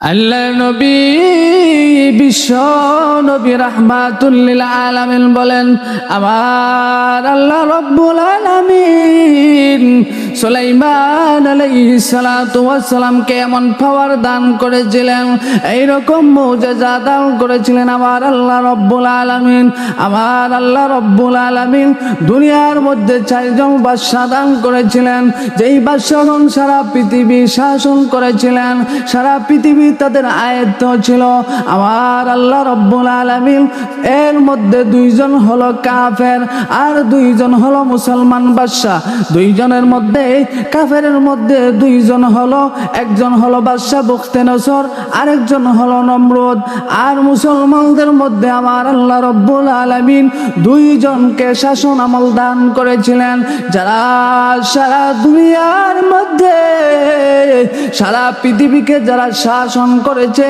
আল্লাহ নবী বিশ্ব নবী রাহমাতুল লিল আলামিন বলেন, আমার আল্লাহ রব্বুল আলামিন সুলাইমান আলাইহিস সালাতু ওয়াস সালামকে এমন পাওয়ার দান করেছিলেন, এইরকম মুজিজা দান করেছিলেন আমার আল্লাহ রব্বুল আলামিন। আমার আল্লাহ রব্বুল আলামিন দুনিয়ার মধ্যে 4 জন বাদশা দান করেছিলেন, যেই বাদশাগণ সারা পৃথিবী শাসন করেছিলেন, সারা পৃথিবী তাদের আয়ত্ত ছিল আমার আল্লাহ রব্বুল আলামিন। এর মধ্যে 2 জন হলো কাফের আর 2 জন হলো মুসলমান বাদশা। 2 জনের মধ্যে কাফেরের মধ্যে 2 জন হলো, একজন হলো বাদশা বুখতেনসর, আরেকজন হলো নমরুদ। আর মুসলমানদের মধ্যে আমার আল্লাহ রব্বুল আলামিন 2 জনকে শাসন আমল দান করেছিলেন, যারা সারা দুনিয়ার মধ্যে সারা পৃথিবীকে যারা শাসন করেছে।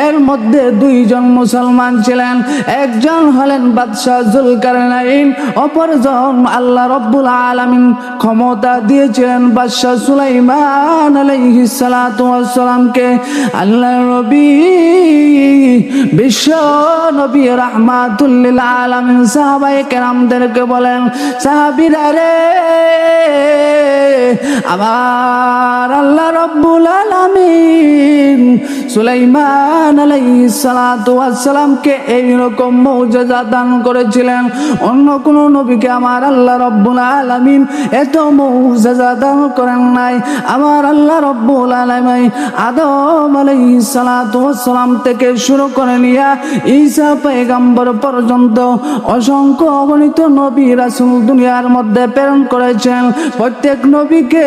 এর মধ্যে 2 জন মুসলমান ছিলেন, একজন হলেন বাদশাহ জুলকারনাইন, অপরজন আল্লাহ রব্বুল আলামিন ক্ষমতা দিয়েছিলেন বাদশাহ সুলাইমান আলাইহিস সালাতু ওয়াস সালামকে। আল্লাহ নবী বিশ্ব নবী রাহমাতুল লিল আলামিন সাহাবায়ে কেরামদেরকে বলেন, সাহাবীরা রে, আমার আল্লাহ রব্বুল আলামিন সুলাইমান আলাইহিস সালাতু ওয়াস সালামকে এইরকম মুজিজা দান করেছিলেন, অন্য কোন নবীকে আমার আল্লাহ রব্বুল আলামিন এত মুজিজা দান করেন নাই। আমার আল্লাহ রব্বুল আলামিন আদম আলাইহিস সালাতু ওয়াস সালাম থেকে শুরু করে নিয়া ঈসা পয়গম্বর পর্যন্ত অসংখ্য অগণিত নবী রাসূল দুনিয়ার মধ্যে প্রেরণ করেছেন। প্রত্যেক নবীকে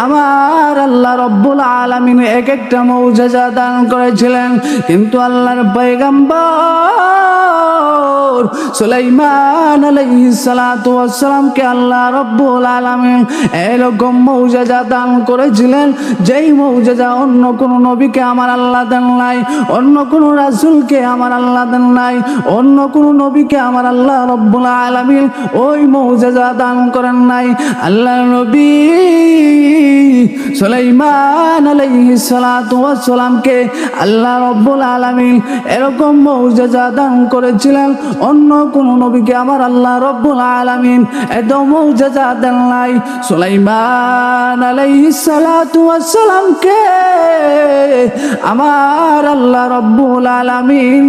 আমার আল্লাহ রব্বুল আলামিন এক একটা মুজিজা দান করেছিলেন, কিন্তু আল্লাহর পয়গম্বর সুলাইমান আলাইহিস সালাতু ওয়াস সালামকে আল্লাহ রব্বুল আলামিন এরকম মুজিজা দান করেছিলেন, যেই মুজিজা অন্য কোন নবীকে আমার আল্লাহ দেন নাই, অন্য কোন রাসূলকে আমার আল্লাহ দেন নাই, অন্য কোন নবীকে আমার আল্লাহ রব্বুল আলামিন ওই মুজিজা দান করেন নাই। আল্লাহ নবী সুলাইমান আলাইহিস সালাতু ওয়াস সালামকে আল্লাহ রব্বুল আলামিন এরকম মুজিজা দান করেছিলেন, অন্য কোন নবীকে আমার আল্লাহ রব্বুল আলামিন এত মুজিজা দেন নাই। সুলাইমান আলাইহিস সালাতু ওয়াস সালামকে আমার আল্লাহ রব্বুল আলামিন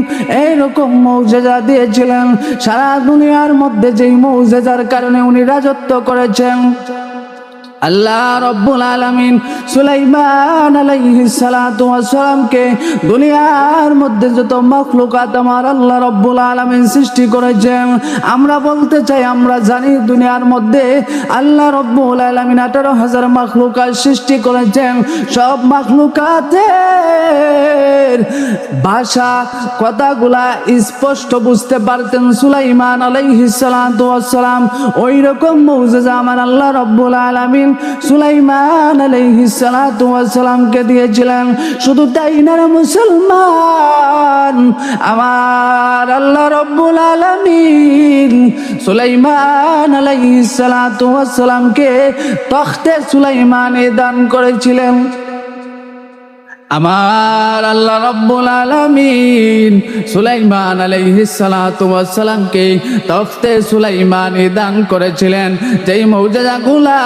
এরকম মুজিজা দিয়েছিলেন, সারা দুনিয়ার মধ্যে যেই মুজিজার কারণে উনি রাজত্ব করেছেন। আল্লাহ রব্বুল আলামিন সুলাইমান আলাইহিস সালাতু ওয়াস সালামকে দুনিয়ার মধ্যে যত মাখলুকাত আমার আল্লাহ রব্বুল আলামিন সৃষ্টি করেছেন, আমরা বলতে চাই, আমরা জানি দুনিয়ার মধ্যে আল্লাহ রব্বুল আলামিন 18,000 মাখলুকাত সৃষ্টি করেছেন। সব মাখলুকাতের ভাষা কথাগুলা স্পষ্ট বুঝতে পারতেন সুলাইমান আলাইহিস সালাতু ওয়াস সালাম। ওই রকম মুজিজা আমার আল্লাহ রব্বুল আলামিন সুলাইমান আলাইহিস সালাতু ওয়াস সালামকে দিয়েছিলেন। শুধু তাই না মুসলমান, আমার আল্লাহ রব্বুল আলামিন সুলাইমান আলাইহিস সালাতু ওয়াস সালামকে তখতে সুলাইমানে দান করেছিলেন। আমার আল্লাহ রব্বুল আলামিন সুলাইমান আলাইহিস সালাতু ওয়াস সালামকে তখতে সুলাইমানে দান করেছিলেন, যেই মুজিজাগুলা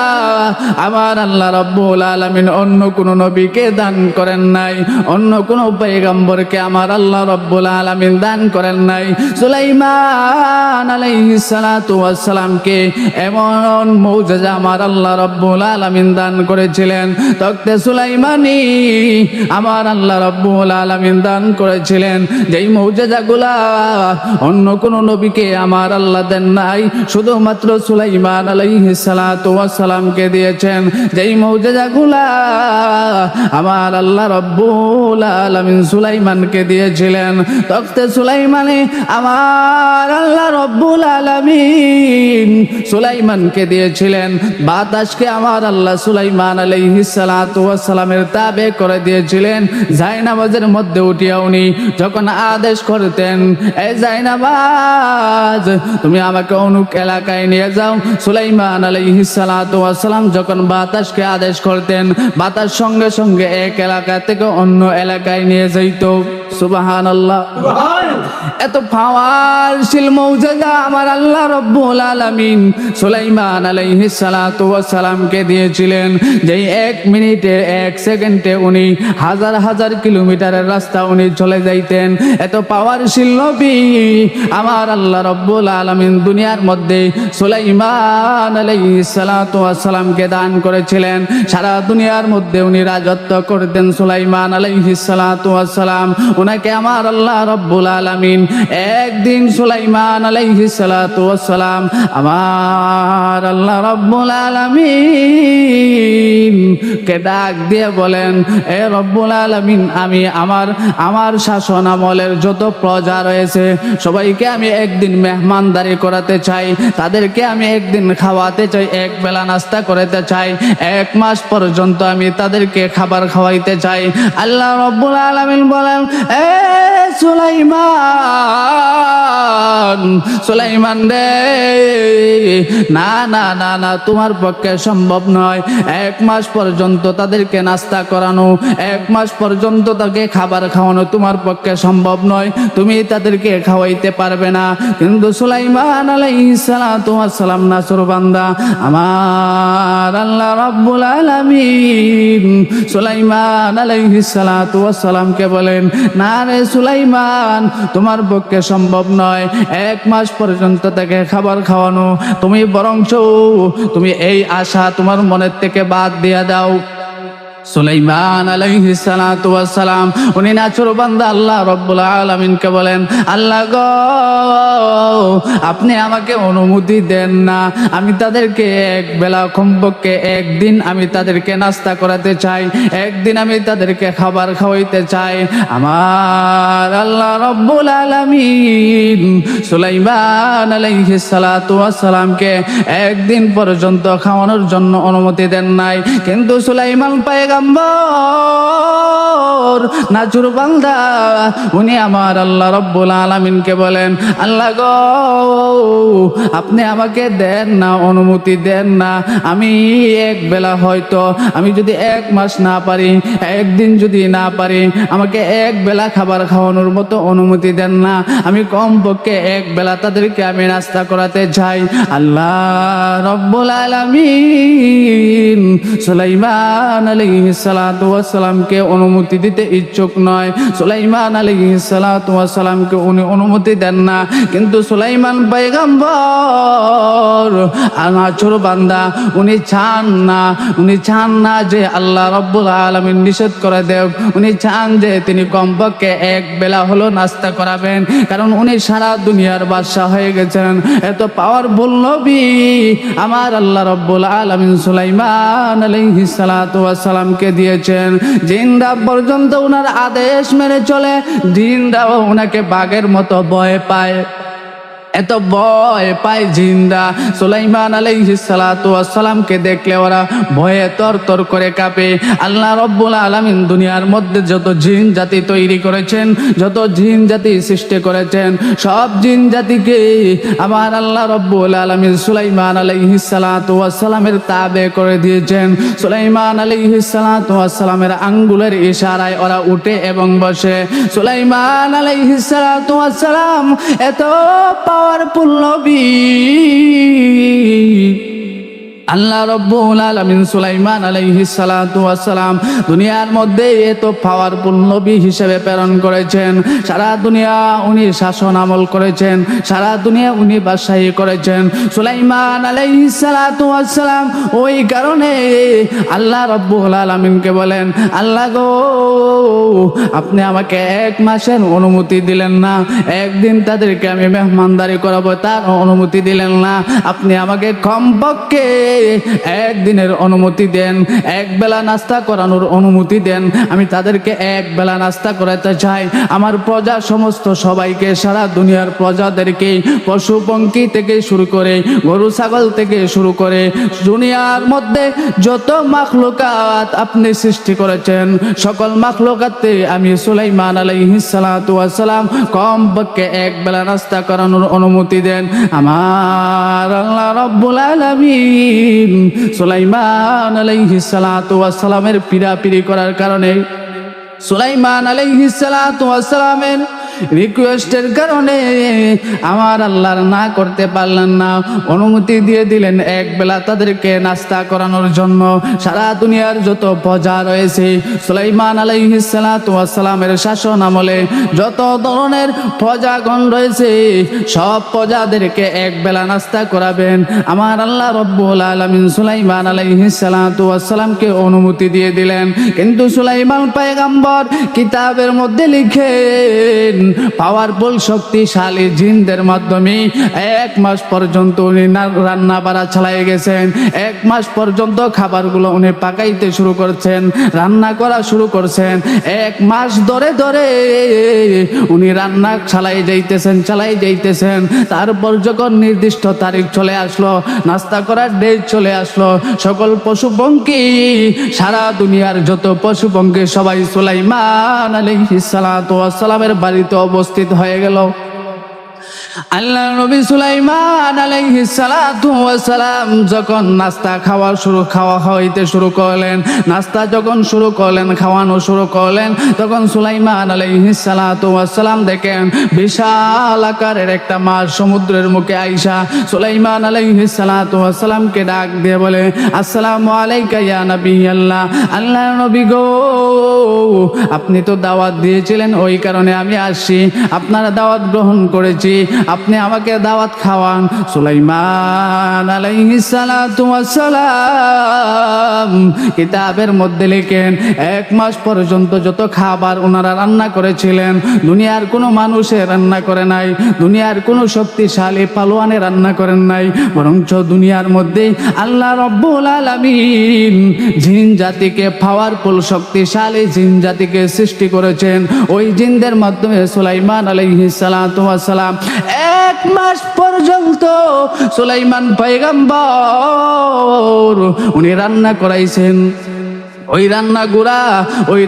আমার আল্লাহ রব্বুল আলামিন অন্য কোন নবীকে দান করেন নাই, অন্য কোন পয়গম্বরকে আমার আল্লাহ রব্বুল আলামিন দান করেন নাই। সুলাইমান আলাইহিস সালাতু ওয়াস সালামকে এমন মুজিজা আমার আল্লাহ রব্বুল আলামিন দান করেছিলেন, তখতে সুলাইমানি আমার আল্লাহ রব্বুল আলামিন দান করেছিলেন, যেই মুজিজাগুলা অন্য কোন নবীকে আমার আল্লাহ দেন নাই, শুধুমাত্র সুলাইমান আলাইহিস সালাতু ওয়াস সালামকে দিয়েছেন। যেই মুজিজাগুলা আমার আল্লাহ রব্বুল আলামিন সুলাইমানকে দিয়েছিলেন, তখতে সুলাইমানে আমার আল্লাহ রব্বুল আলামিন সুলাইমানকে দিয়েছিলেন। বাতাসকে আমার আল্লাহ সুলাইমান আলাইহিস সালাতু ওয়াস সালামের তাবে করে দিয়েছিলেন। ছিলেন জায়নামাজের মধ্যে উঠিয়া উনি যখন আদেশ করতেন, এই জায়নামাজ তুমি আমাকে অমুক এলাকায় নিয়ে যাও। সুলাইমান আলাইহিস সালাতু ওয়াস সালাম যখন বাতাসকে আদেশ করতেন, বাতাস সঙ্গে সঙ্গে এক এলাকা থেকে অন্য এলাকায় নিয়ে যাইত। সুবহানাল্লাহ। এত পাওয়ারশীল মৌজুদা আমার আল্লাহ রব্বুল আলামিন সুলাইমান আলাইহিস সালাতু ওয়াস সালামকে দিয়েছিলেন, যেই 1 মিনিটে 1 সেকেন্ডে উনি হাজার হাজার কিলোমিটারের রাস্তা উনি চলে যাইতেন। এত পাওয়ারশীল নবী আমার আল্লাহ রব্বুল আলামিন দুনিয়ার মধ্যে সুলাইমান আলাইহিস সালাতু ওয়াস সালামকে দান করেছিলেন। সারা দুনিয়ার মধ্যে উনি রাজত্ব করতেন সুলাইমান আলাইহিস সালাতু ওয়াস সালাম। উনাকে আমার আল্লাহ রব্বুল আলামিন একদিন সুলাইমান আলাইহিস সালাতু ওয়াস সালাম আমার আল্লাহ রব্বুল আলামিন কে ডাক দিয়ে বলেন, এ রব্বুল আলামিন, আমি আমার শাসন আমলের যত প্রজা রয়েছে সবাইকে আমি একদিন মেহমানদারি করাতে চাই, তাদেরকে আমি একদিন খাওয়াতে চাই, এক বেলা নাস্তা করাতে চাই, 1 মাস পর্যন্ত আমি তাদেরকে খাবার খাওয়াইতে চাই। আল্লাহ রব্বুল আলামিন বলেন, এ সুলাইমান রে, না না না না, তোমার পক্ষে সম্ভব নয়। 1 মাস পর্যন্ত তাদেরকে নাস্তা করানো, 1 মাস পর্যন্ত তাকে খাবার খাওয়ানো তোমার পক্ষে সম্ভব নয়, তুমি তাদেরকে খাওয়াইতে পারবে না। কিন্তু সুলাইমান আলাইহিস সালাতু ওয়াস সালাম নাসর বান্দা আমার আল্লাহ রাব্বুল আলামিন সুলাইমান আলাইহিস সালাতু ওয়াস সালামকে বলেন, না রে সুলাইমান, তোমার পক্ষে সম্ভব নয় 1 মাস পর্যন্ত তাকে খাবার খাওয়ানো, তুমি বরঞ্চ তুমি এই আশা তোমার মনের থেকে বাদ দিয়ে দাও। সুলাইমান আলাইহিস সালাতু ওয়াস সালাম উনি নাচর বান্দা আল্লাহ রব্বুল আলামিনকে বলেন, আল্লাহ গো, আপনি আমাকে অনুমতি দেন না, আমি তাদেরকে এক বেলা কমপক্ষে একদিন আমি তাদেরকে নাস্তা করাতে চাই, একদিন আমি তাদেরকে খাবার খাওয়াইতে চাই। আমার আল্লাহ রব্বুল আলামিন সুলাইমান আলাইহিস সালাতু ওয়াস সালামকে একদিন পর্যন্ত খাওয়ানোর জন্য অনুমতি দেন নাই। কিন্তু সুলাইমান পয়গম্বর নাজুর বান্দা উনি আমার আল্লাহ রব্বুল আলামিনকে বলেন, আল্লাহ গো, আপনি আমাকে দেন না, অনুমতি দেন না, আমি এক বেলা হয়তো আমি যদি 1 মাস না পারি, একদিন যদি না পারি, আমাকে এক বেলা খাবার খাওয়ানোর মতো অনুমতি দেন না, আমি কমপক্ষে এক বেলা তাদেরকে আমি নাস্তা করাতে চাই। আল্লাহ রব্বুল আলামিন সুলাইমান আলাইহিস সালাতু ওয়াস সালামকে অনুমতি দিতে ইচ্ছুক নয়। সুলাইমান আলাইহিস সালাতু ওয়াস সালামকে উনি অনুমতি দেন না। কিন্তু সুলাইমান পয়গম্বর আনাচুর বান্দা উনি চান না যে আল্লাহ রব্বুল আলামিন নিষেধ করে দেব, উনি চান যে তিনি কমপক্ষে এক বেলা হলো নাস্তা করাবেন, কারণ উনি সারা দুনিয়ার বাদশা হয়ে গেছেন। এত পাওয়ারফুল নবী আমার আল্লাহ রব্বুল আলামিন সুলাইমান আলাইহিস সালাতু ওয়াস সালামকে দিয়েছেন। জিনরা পর্যন্ত উনার আদেশ মেনে চলে, জিনরাও উনাকে বাঘের মতো ভয় পায়, এত ভয় পায় জিনরা। সুলাইমান আলাইহিস সালাতু ওয়াস সালামকে দেখলে ওরা ভয়ে তরতর করে কাঁপে। আল্লাহ রব্বুল আলামিন দুনিয়ার মধ্যে যত জিন জাতি তৈরি করেছেন, যত জিন জাতি সৃষ্টি করেছেন, সব জিন জাতিকে আমার আল্লাহ রব্বুল আলামিন সুলাইমান আলাইহিস সালাতু ওয়াস সালামের তাবে করে দিয়েছেন। সুলাইমান আলাইহিস সালাতু ওয়াস সালামের আঙ্গুলের ইশারায় ওরা উঠে এবং বসে। সুলাইমান আলাইহিস সালাতু ওয়াস সালাম এত পাওয়ারফুল নবী, আল্লাহ রব্বুল আলামিন সুলাইমান আলাইহিস সালাতু ওয়াস সালাম দুনিয়ার মধ্যে এত পাওয়ারফুল নবী হিসেবে প্রেরণ করেছেন। সারা দুনিয়া উনি শাসন আমল করেছেন, সারা দুনিয়া উনি বাদশাহী করেছেন। সুলাইমান আলাইহিস সালাতু ওয়াস সালাম ওই কারণে আল্লাহ রব্বুল আলামিনকে বলেন, আল্লাহ গো, আপনি আমাকে 1 মাসের অনুমতি দিলেন না, একদিন তাদেরকে আমি মেহমানদারি করাবো তার অনুমতি দিলেন না, আপনি আমাকে কমপক্ষে একদিনের অনুমতি দেন, এক বেলা নাস্তা করানোর অনুমতি দেন, আমি তাদেরকে এক বেলা নাস্তা করাতে চাই। আমার প্রজা সমস্ত সবাইকে, সারা দুনিয়ার প্রজাদেরকে, পশু পঙ্খী থেকে শুরু করে গরু ছাগল থেকে শুরু করে দুনিয়ার মধ্যে যত মাখলুকাত আপনি সৃষ্টি করেছেন সকল মাখলুকাতে আমি সুলাইমান আলাইহিস সালাতু ওয়াস সালাম কমপক্ষে এক বেলা নাস্তা করানোর অনুমতি দেন। আমার আল্লাহ রাব্বুল আলামিন সুলাইমান আলাইহিস সালাতু ওয়াস সালামের পিরাপিরি করার কারণে, সুলাইমান আলাইহিস সালাতু ওয়াস সালামের রিকোয়েস্টের কারণে আমার আল্লাহর না করতে পারলেন না, অনুমতি দিয়ে দিলেন এক বেলা তাদেরকে নাস্তা করানোর জন্য। সারা দুনিয়ার যত প্রজা রয়েছে সুলাইমান আলাইহিস সালাতু ওয়াস সালামের শাসন আমলে যত ধরনের প্রজাগণ রয়েছে সব প্রজাদেরকে এক বেলা নাস্তা করাবেন। আমার আল্লাহ রব্বুল আলামিন সুলাইমান আলাইহিস সালাতু ওয়াস সালামকে অনুমতি দিয়ে দিলেন। কিন্তু সুলাইমান পয়গম্বর কিতাবের মধ্যে লিখেন পাওয়ারফুল শক্তিশালী জিনদের মাধ্যমে 1 মাস পর্যন্ত উনি রান্না বাড়া চালিয়ে গেছেন। 1 মাস পর্যন্ত খাবারগুলো উনি পাকাইতে শুরু করছেন, রান্না করা শুরু করছেন। 1 মাস ধরে ধরে উনি রান্না চালাই যাইতেছেন। তারপর যখন নির্দিষ্ট তারিখ চলে আসলো, নাস্তা করার ডেট চলে আসলো, সকল পশু পঙ্খী, সারা দুনিয়ার যত পশু পঙ্খী সবাই সুলাইমান আলাইহিস সালাতু ওয়াস সালামের বাড়িতে উপস্থিত হয়ে গেল। আল্লাহ নবী সুলাইমান আলাইহিস সালাতু ওয়াস সালাম যখন নাস্তা খাওয়াইতে শুরু করলেন, নাস্তা যখন শুরু করলেন, খাওয়ানো শুরু করলেন, তখন সুলাইমান আলাইহিস সালাতু ওয়াস সালাম দেখেন বিশাল আকারের একটা মাছ সমুদ্রের মুখে আইসা সুলাইমান আলাইহিস সালাতু ওয়াস সালামকে ডাক দিয়ে বলে, আসসালামু আলাইকা ইয়া নবী আল্লাহ, আল্লাহ নবী গো, আপনি তো দাওয়াত দিয়েছিলেন, ওই কারণে আমি আসছি, আপনারা দাওয়াত গ্রহণ করেছি, আপনি আমাকে দাওয়াত খাওয়ান। সুলাইমান আলাইহিস সালাতু ওয়াস সালাম কিতাবের মধ্যে লেখেন 1 মাস পর্যন্ত যত খাবার ওনারা রান্না করেছিলেন দুনিয়ার কোনো মানুষে রান্না করে নাই, দুনিয়ার কোনো শক্তিশালী পালোয়ানে রান্না করেন নাই, বরঞ্চ দুনিয়ার মধ্যে আল্লাহ রব্বুল আলামিন জিন জাতিকে পাওয়ারফুল শক্তিশালী জিন জাতিকে সৃষ্টি করেছেন। ওই জিনদের মাধ্যমে সুলাইমান আলাইহিস সালাতু ওয়াস সালাম 1 মাস পর্যন্ত সুলাইমান পয়গম্বর উনি রান্না করাইছেন। ওই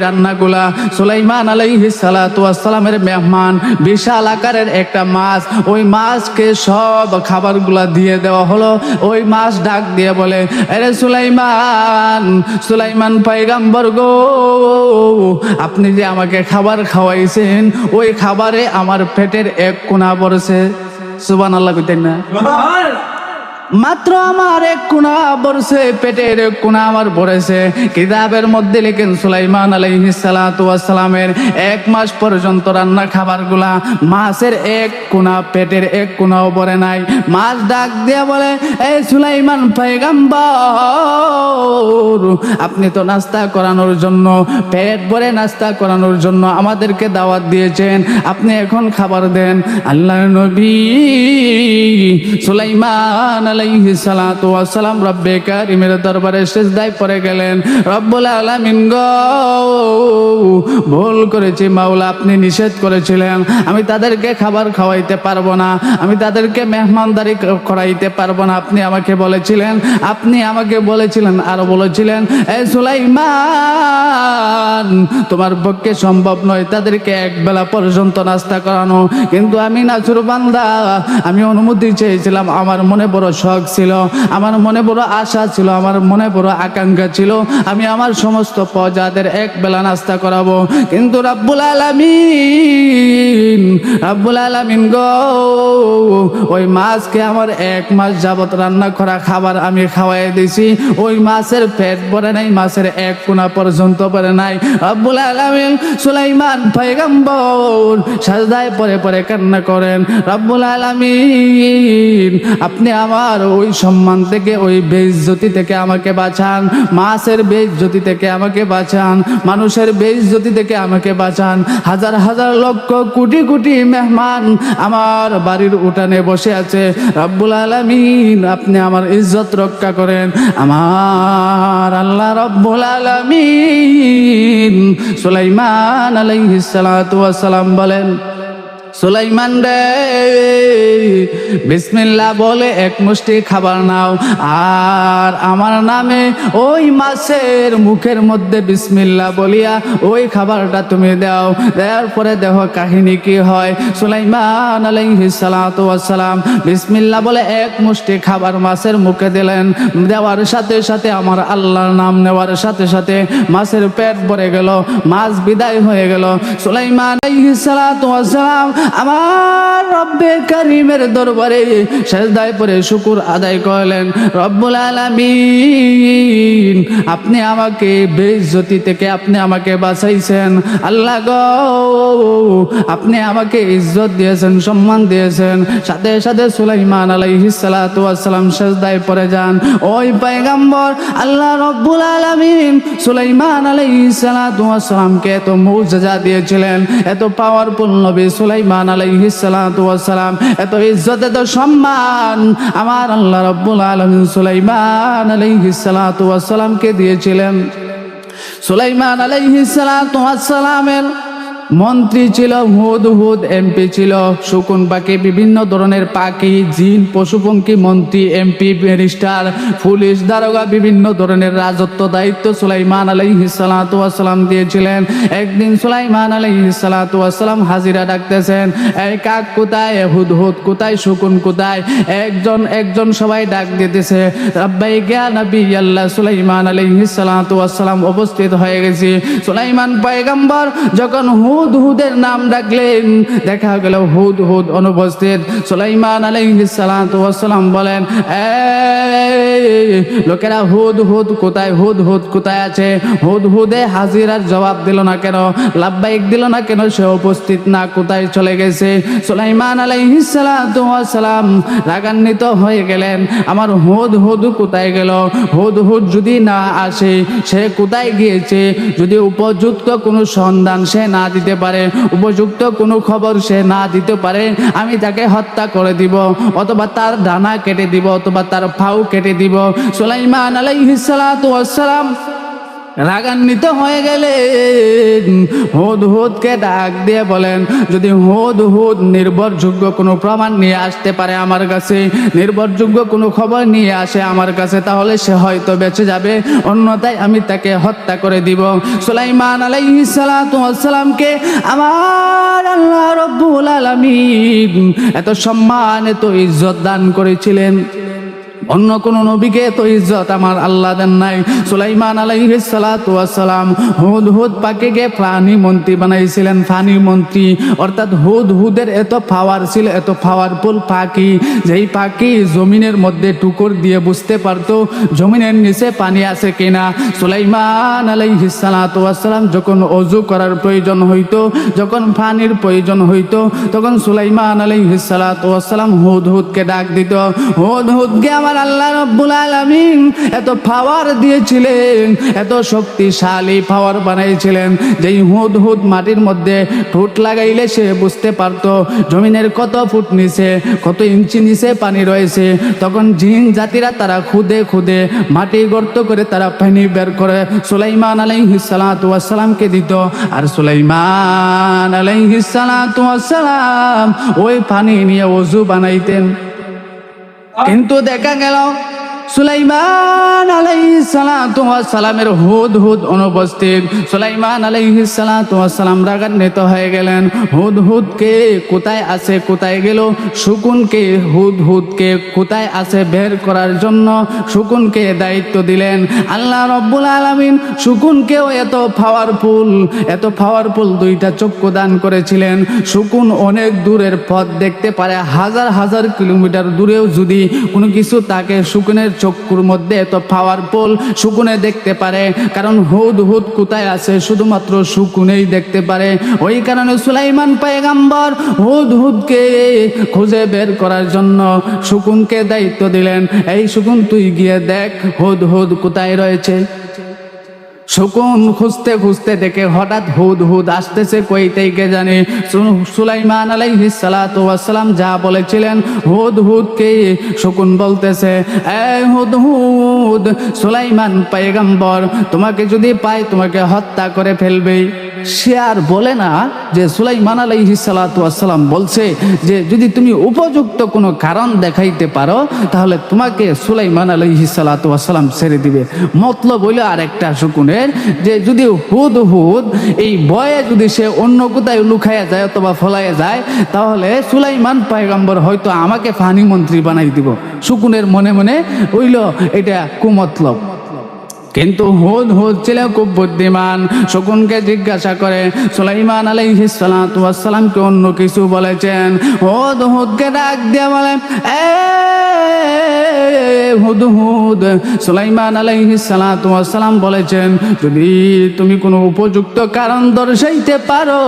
রান্নাগুলা সুলাইমান আলাইহিস সালাতু ওয়াস সালামের মেহমান বিশাল আকারের একটা মাছ, ওই মাছকে সব খাবারগুলা দিয়ে দেওয়া হলো। ওই মাছ ডাক দিয়ে বলে, আরে সুলাইমান পয়গম্বর গো, আপনি যে আমাকে খাবার খাওয়াইছেন ওই খাবারে আমার পেটের 1 কোণা পড়েছে। সুবহানাল্লাহ কইতেন না? মাত্র আমার 1 কোণা পড়ছে, পেটের 1 কোণা আমার পড়েছে। কিতাবের মধ্যে লেখেন সুলাইমান আলাইহিস সালাতু ওয়াস সালামের 1 মাস পর্যন্ত রান্না খাবারগুলা মাছের 1 কোণা, পেটের 1 কোণাও পড়ে নাই। মাছ ডাক দিয়ে বলে, এই সুলাইমান পয়গম্বর, আপনি তো নাস্তা করানোর জন্য, পেট ভরে নাস্তা করানোর জন্য আমাদেরকে দাওয়াত দিয়েছেন, আপনি এখন খাবার দেন। আল্লাহর নবী সুলাইমান আলাইহিস সালাতু ওয়াস সালাম রব্বে কারিমের দরবারে সিজদায় পড়ে গেলেন। রব্বুল আলামিন গো, ভুল করেছি মাওলা, আপনি নিষেধ করেছিলেন আমি তাদেরকে খাবার খাওয়াইতে পারবো না, আমি তাদেরকে মেহমানদারি করাইতে পারবো না। আপনি আমাকে বলেছিলেন আর বলেছিলেন, এই সুলাইমান, তোমার পক্ষে সম্ভব নয় তাদেরকে 1 বেলা পর্যন্ত নাস্তা করানো। কিন্তু আমি নাছুর বান্দা, আমি অনুমতি চেয়েছিলাম, আমার মনে বড় শখ ছিল, আমার মনে বড় আশা ছিল, আমার মনে বড় আকাঙ্ক্ষা ছিল, আমি আমার সমস্ত প্রজাদের 1 বেলা নাস্তা করাবো। কিন্তু রাব্বুল আলামিন গো, ওই মাছকে আমার 1 মাস যাবত রান্না করা খাবার আমি খাওয়াই দিছি, ওই মাছের পেট ভরে নাই, মাছের 1 কোণা পর্যন্ত ভরে নাই। রাব্বুল আলামিন সুলাইমান পয়গম্বর সাজদায় পড়ে কান্না করেন, রাব্বুল আলামিন, আপনি আমার আমার ওই সম্মান থেকে, ওই বেইজ্জতি থেকে আমাকে বাঁচান, মাছের বেইজ্জতি থেকে আমাকে বাঁচান, মানুষের বেইজ্জতি থেকে আমাকে বাঁচান। হাজার হাজার লক্ষ কোটি কোটি মেহমান আমার বাড়ির উঠানে বসে আছে। রব্বুল আলামিন আপনি আমার ইজ্জত রক্ষা করেন। আমার আল্লাহ রব্বুল আলামিন সুলাইমান আলাইহিস সালাতু ওয়াস সালাম বলেন, সুলাইমান রে বিসমিল্লাহ বলে এক মুষ্টি খাবার নাও, আর আমার নামে ওই মাছের মুখের মধ্যে বিসমিল্লাহ বলিয়া ওই খাবারটা তুমি দাও। দেওয়ার পরে দেখো কাহিনী কি হয়। সুলাইমান আলাইহিস সালাতু ওয়াস সালাম বিসমিল্লাহ বলে এক মুষ্টি খাবার মাছের মুখে দিলেন। দেওয়ার সাথে সাথে আমার আল্লাহর নাম নেওয়ার সাথে সাথে মাছের পেট ভরে গেল, মাছ বিদায় হয়ে গেল। সুলাইমান আলাইহিস সালাতু ওয়াস সালাম আমার রব্বে কারীমের দরবারে সেজদায় পড়ে শুকর আদায় করলেন। রব্বুল আলামিন আপনি আমাকে বেইজ্জতি থেকে আপনি আমাকে বাঁচাইছেন। আল্লাহ গো আপনি আমাকে ইজ্জত দিয়েছেন, সম্মান দিয়েছেন। সাথে সাথে সুলাইমান আলাইহিস সালাতু ওয়াস সালাম সেজদায় পড়ে যান। ওই পয়গম্বর আল্লাহ রব্বুল আলামিন সুলাইমান আলাইহিস সালাতু ওয়াস সালামকে এত মুজিজা দিয়েছিলেন, এত পাওয়ারফুল নবী সুলাইমান আলাইহিস সালাতু ওয়াস সালাম, এত ইজ্জত এত সম্মান আমার আল্লাহ রব্বুল আলামিন সুলাইমান আলাইহিস সালাতু ওয়াস সালামকে দিয়েছিলেন। সুলাইমান আলাইহিস সালাতু ওয়াস সালামের মন্ত্রী ছিল হুদহুদ, এমপি ছিল শকুন পাখি, বিভিন্ন ধরনের পাখি, জিন, পশুপঙ্খী মন্ত্রী, এমপি, ব্যারিস্টার, পুলিশ, দারোগা, বিভিন্ন ধরনের রাজত্ব দায়িত্ব সুলাইমান আলাইহিস সালাতু ওয়াস সালাম দিয়েছিলেন। একদিন সুলাইমান আলাইহিস সালাতু ওয়াস সালাম হাজিরা ডাকতেছেন, এই কাক কোথায়, হুদহুদ কোথায়, শকুন কোথায়? একজন সবাই ডাক দিতেছে, লাব্বাইক ইয়া নবী আল্লাহ, সুলাইমান আলাইহিস সালাতু ওয়াস সালাম উপস্থিত হয়ে গেছে। সুলাইমান পয়গম্বর যখন হুদহুদের নাম ডাকলেন, দেখা গেল হুদহুদ অনুপস্থিত। সুলাইমান আলাইহিস সালাতু ওয়াস সালাম বলেন, লোকেরা হুদহুদ কোথায়, হুদহুদ কোথায় আছে? হুদহুদে হাজিরার জবাব দিল না কেন, লাব্বাইক দিল না কেন? সে উপস্থিত না, কোথায় চলে গেছে? সুলাইমান আলাইহিস সালাতু ওয়াস সালাম রাগান্বিত হয়ে গেলেন, আমার হুদহুদ কোথায় গেল? হুদহুদ যদি না আসে, সে কোথায় গিয়েছে? যদি উপযুক্ত কোনো সন্ধান সে না দিতে পারে, উপযুক্ত কোনো খবর সে না দিতে পারে, আমি তাকে হত্যা করে দিব, অথবা তার ডানা কেটে দিব, অথবা তার পাও কেটে দিব। সুলাইমান আলাইহিস সালাতু ওয়াস সালাম রাগান্বিত হয়ে গেলেন। হুদহুদকে ডাক দিয়ে বলেন, যদি হুদহুদ নির্ভরযোগ্য কোনো প্রমাণ নিয়ে আসতে পারে আমার কাছে, নির্ভরযোগ্য কোনো খবর নিয়ে আসে আমার কাছে, তাহলে সে হয়তো বেঁচে যাবে, অন্যথায় আমি তাকে হত্যা করে দিব। সুলাইমান আলাইহিস সালাতু ওয়াস সালামকে আমার আল্লাহ রব্বুল আলামিন এত সম্মান, এত ইজ্জত দান করেছিলেন, অন্য কোন নবীকে তো ইজ্জত আমার আল্লাহ দেন নাই। সুলাইমান আলাইহিস সালাতু ওয়াস সালাম হুদহুদ পাখিকে প্রাণী মন্ত্রী বানাইছিলেন, প্রাণী মন্ত্রী, অর্থাৎ হুদহুদের এত পাওয়ার ছিল, এত পাওয়ারফুল পাখি, যেই পাখি জমিনের মধ্যে টুকর দিয়ে বুঝতে পারতো জমিনের নিচে পানি আছে কিনা। সুলাইমান আলাইহিস সালাতু ওয়াস সালাম যখন ওযু করার প্রয়োজন হইতো, যখন পানির প্রয়োজন হইতো, তখন সুলাইমান আলাইহিস সালাতু ওয়াস সালাম হুদহুদকে ডাক দিত। হুদহুদকে আমার আল্লাহ রব্বুল আলামিন এত পাওয়ার দিয়েছিলেন, এত শক্তিশালী পাওয়ার বানাইছিলেন, যেই হুদহুদ মাটির মধ্যে ঠোঁট লাগাইলে সে বুঝতে পারতো জমিনের কত ফুট নিচে, কত ইঞ্চি নিচে পানি রয়েছে। তখন জিন জাতিরা তারা খুদে খুদে মাটি গর্ত করে তারা পানি বের করে সুলাইমান আলাইহিস সালাতু ওয়াস সালামকে দিত, আর সুলাইমান আলাইহিস সালাতু ওয়াস সালাম ওই পানি নিয়ে ওযু বানাইতেন। কিন্তু দেখা গেল সুলাইমান আলাইহিস সালাতু ওয়াস সালামের হুদহুদ অনুপস্থিত। সুলাইমান আলাইহিস সালাতু ওয়াস সালাম রাগান্বিত হয়ে গেলেন, হুদহুদকে কোথায় আছে, কোথায় গেল? শকুনকে, হুদহুদকে কোথায় আছে বের করার জন্য শকুনকে দায়িত্ব দিলেন। আল্লাহ রব্বুল আলামিন শকুনকেও এত পাওয়ারফুল দুইটা চক্ষু দান করেছিলেন। শকুন অনেক দূরের পথ দেখতে পারে, হাজার হাজার কিলোমিটার দূরেও যদি কোনো কিছু তাকে শকুনের চক্ষুর মধ্যে এত পাওয়ারফুল, শকুনে দেখতে পারে। কারণ হুদ হুদ কোথায় আছে শুধুমাত্র শকুনেই দেখতে পারে। ওই কারণে সুলাইমান পয়গম্বর হুদ হুদকে খুঁজে বের করার জন্য শকুনকে দায়িত্ব দিলেন, এই শকুন তুই গিয়ে দেখ হুদ হুদ কোথায় রয়েছে। শকুন খুঁজতে খুঁজতে দেখে হঠাৎ হুদ হুদ আসতেছে কই থেকে জানে। সুলাইমান আলাইহিস সালাতু ওয়াস সালাম যা বলেছিলেন হুদ হুদকে শকুন বলতেছে, এই হুদ হুদ, সুলাইমান পয়গম্বর তোমাকে যদি পায় তোমাকে হত্যা করে ফেলবে। সে আর বলে না যে সুলাইমান আলাইহিস সালাতু ওয়াস সালাম বলছে যে যদি তুমি উপযুক্ত কোনো কারণ দেখাইতে পারো তাহলে তোমাকে সুলাইমান আলাইহিস সালাতু ওয়াস সালাম ছেড়ে দিবে। মতলব হইল আরেকটা শকুনের যে যদি হুদ হুদ এই ভয়ে যদি সে অন্য কোথায় লুকাইয়া যায় অথবা ফলাইয়া যায় তাহলে সুলাইমান পয়গম্বর হয়তো আমাকে ফানি মন্ত্রী বানাই দিব। শকুনের মনে মনে হইল এটা কুমতলব। কিন্তু হুদ হুদ ছিল খুব বুদ্ধিমান। শকুনকে জিজ্ঞাসা করে সুলাইমান আলাইহিস সালাতু ওয়াস সালামকে অন্য কিছু বলেছেন। হুদ হুদকে ডাক দিয়ে বলে, এ হুদ হুদ, সুলাইমান আলাইহিস সালাতু ওয়াস সালাম বলেছেন যদি তুমি কোনো উপযুক্ত কারণ দর্শাইতে পারো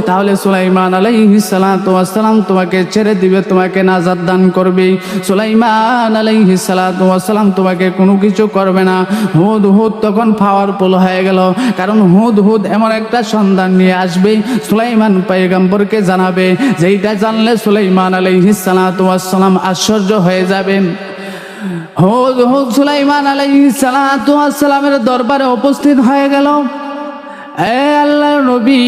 তাহলে সুলাইমান আলাইহিস সালাতু ওয়াস সালাম তোমাকে ছেড়ে দিবে, তোমাকে নাজাত দান করবে। সুলাইমান আলাইহিস সালাতু ওয়াস সালাম তোমাকে কোনো কিছু করবে না। হুদ হুদ তখন পাওয়ারফুল হয়ে গেল, কারণ হুদ হুদ এমন একটা সন্ধান নিয়ে আসবে সুলাইমান পয়গম্বরকে জানাবে, যেইটা জানলে সুলাইমান আলাইহিস সালাতু ওয়াস সালাম আশ্চর্য হয়ে যাবেন। হুদ হুদ সুলাইমান আলাইহিস সালাতু ওয়াস সালামের দরবারে উপস্থিত হয়ে গেল। এ আল্লাহর নবী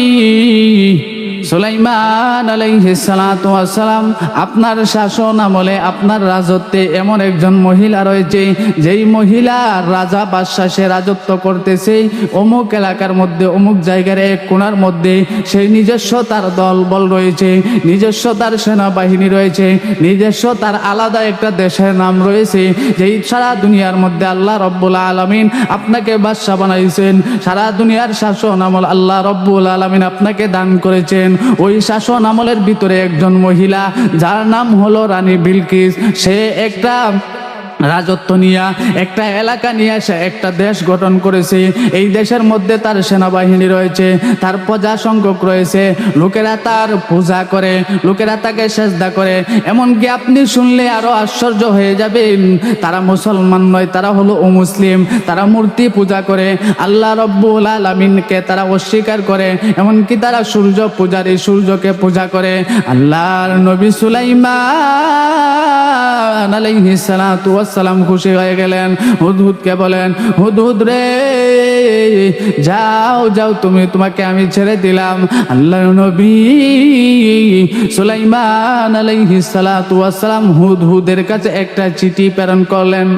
সুলাইমান আলাইহিস সালাতু ওয়াস সালাম, আপনার শাসন আমলে আপনার রাজত্বে এমন একজন মহিলা রয়েছে যেই মহিলা রাজা বাদশা, সে রাজত্ব করতেছে অমুক এলাকার মধ্যে অমুক জায়গার এক কোণার মধ্যে। সেই নিজস্ব তার দল বল রয়েছে, নিজস্ব তার সেনাবাহিনী রয়েছে, নিজস্ব তার আলাদা একটা দেশের নাম রয়েছে, যেই সারা দুনিয়ার মধ্যে আল্লাহ রব্বুল আলামিন আপনাকে বাদশা বানাইছেন। সারা দুনিয়ার শাসন আমল আল্লাহ রব্বুল আলামিন আপনাকে দান করেছেন। ওই শাসন আমলের ভিতরে একজন মহিলা যার নাম হলো রানী বিলকিস, সে একটা রাজত্ব নিয়ে একটা এলাকা নিয়ে এসে একটা দেশ গঠন করেছে। এই দেশের মধ্যে তার সেনাবাহিনী রয়েছে, তার প্রজা সংখ্যক রয়েছে, লোকেরা তার পূজা করে, লোকেরা তাকে সেজদা করে। এমনকি আপনি শুনলে আরো আশ্চর্য হয়ে যাবেন, তারা মুসলমান নয়, তারা হলো অমুসলিম, তারা মূর্তি পূজা করে, আল্লাহ রব্বুল আলামিনকে তারা অস্বীকার করে। এমনকি তারা সূর্য পূজারী, সূর্যকে পূজা করে। আল্লাহর নবী সুলাইমান আলাইহিস সালাতু ওয়াস সালাম খুশি হয়ে গেলেন। হুদহুদকে বলেন, হুদহুদ রে যাও যাও, তোমাকে আমি ছেড়ে দিলাম। আল্লাহর নবী সুলাইমান আলাইহিস সালাতু ওয়াস সালাম হুদহুদের কাছে একটা চিঠি প্রেরণ করলেন।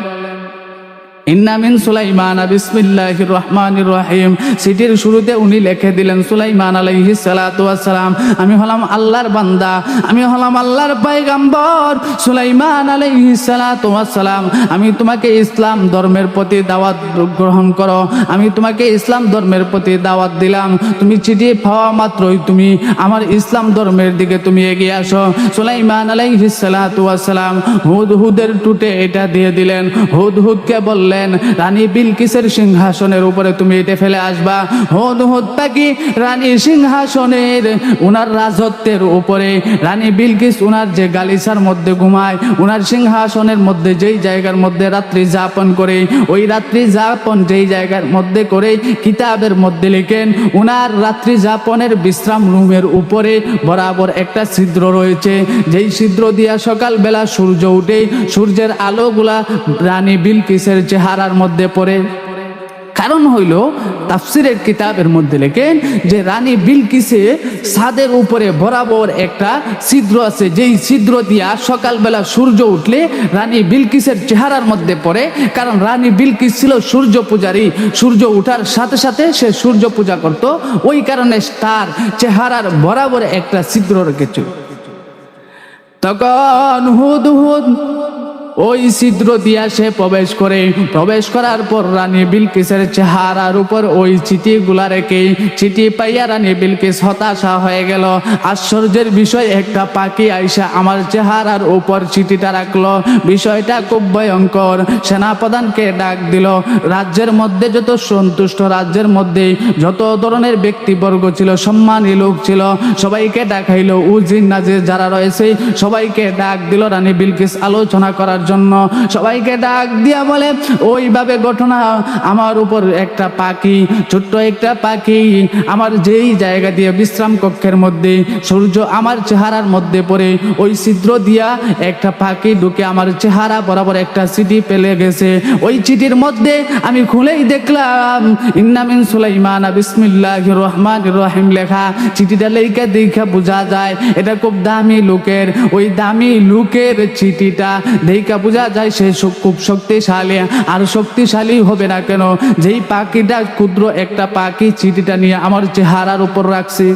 ইন্না মিন সুলাইমান বিসমিল্লাহির রহমানির রহিম। চিঠির শুরুতে উনি লিখে দিলেন সুলাইমান আলাইহিস সালাতু ওয়াস সালাম, আমি হলাম আল্লাহর বান্দা, আমি হলাম আল্লাহর পয়গম্বর সুলাইমান আলাইহিস সালাতু ওয়াস সালাম। আমি তোমাকে ইসলাম ধর্মের প্রতি দাওয়াত গ্রহণ করো, আমি তোমাকে ইসলাম ধর্মের প্রতি দাওয়াত দিলাম। তুমি চিঠি পাওয়া মাত্রই তুমি আমার ইসলাম ধর্মের দিকে তুমি এগিয়ে আসো। সুলাইমান আলাইহিস সালাতু ওয়াস সালাম হুদহুদের টুটে এটা দিয়ে দিলেন। হুদহুদকে বললেন রানী বিলকিসের সিংহাসনের উপরে তুমি এটা ফেলে আসবা। হুদহুদ পাখি রানী সিংহাসনের উনার রাজত্বের উপরে, রানী বিলকিস উনার যে গালিচার মধ্যে ঘুমায়, উনার সিংহাসনের মধ্যে যেই জায়গার মধ্যে রাত্রি যাপন করে, ওই রাত্রি যাপন যেই জায়গার মধ্যে করে কিতাবের মধ্যে লিখেন উনার রাত্রি যাপনের বিশ্রাম রুমের উপরে বরাবর একটা ছিদ্র রয়েছে, যেই ছিদ্র দিয়া সকালবেলা সূর্য উঠে সূর্যের আলোগুলা রানী বিলকিসের চেহারার মধ্যে পড়ে। কারণ হইল তাফসিরের কিতাবের মধ্যে লেখেন যে রানী বিলকিসে ছাদের উপরে বরাবর একটা ছিদ্র আছে, যেই ছিদ্র দিয়া সকালবেলা সূর্য উঠলে রানী বিলকিসের চেহারার মধ্যে পড়ে। কারণ রানী বিলকিস ছিল সূর্য পূজারী, সূর্য উঠার সাথে সাথে সে সূর্য পূজা করত, ওই কারণে তার চেহারার বরাবর একটা ছিদ্র রেখেছিল। তখন হুদহুদ ওই ছিদ্র দিয়া সে প্রবেশ করার পর রানী বিলকিসের চেহারার উপর ওই চিঠিগুলা রেখে চিঠি পাইয়া রানী বিলকিস হতাশা হয়ে গেল। আশ্চর্যের বিষয়, একটা পাখি আইসা আমার চেহারার উপর চিঠিটা রাখলো। বিষয়টা খুব ভয়ঙ্কর। সেনাপ্রধানকে ডাক দিল। রাজ্যের মধ্যে যত সন্তুষ্ট, রাজ্যের মধ্যে যত ধরনের ব্যক্তিবর্গ ছিল, সম্মানী লোক ছিল, সবাইকে ডাকাইলো। উজির নাজির যারা রয়েছে সবাইকে ডাক দিল রানী বিলকিস আলোচনা করার জন্য। সবাইকে ডাক দিয়া বলে, ওইভাবে ঘটনা, আমার উপর একটা পাখি, ছোট্ট একটা পাখি আমার যেই জায়গা দিয়ে বিশ্রাম কক্ষের মধ্যে সূর্য আমার চেহারার মধ্যে পড়ে, ওই ছিদ্র দিয়া একটা পাখি ঢুকে আমার চেহারা বরাবর একটা চিঠি পেলে গেছে। ওই চিঠির মধ্যে আমি খুলেই দেখলাম ইন্না মিন সুলাইমান বিসমিল্লাহির রহমানির রহিম লেখা। চিঠিটা লেখা দেখা বোঝা যায় এটা খুব দামি লোকের। ওই দামি লোকের চিঠিটা দেখা বোঝা যায় সে খুব শক্তিশালী। আর শক্তিশালী হবে না কেন, যেই পাখিটা, ক্ষুদ্র একটা পাখি চিঠিটা নিয়ে আমার চেহারার উপর রাখছে,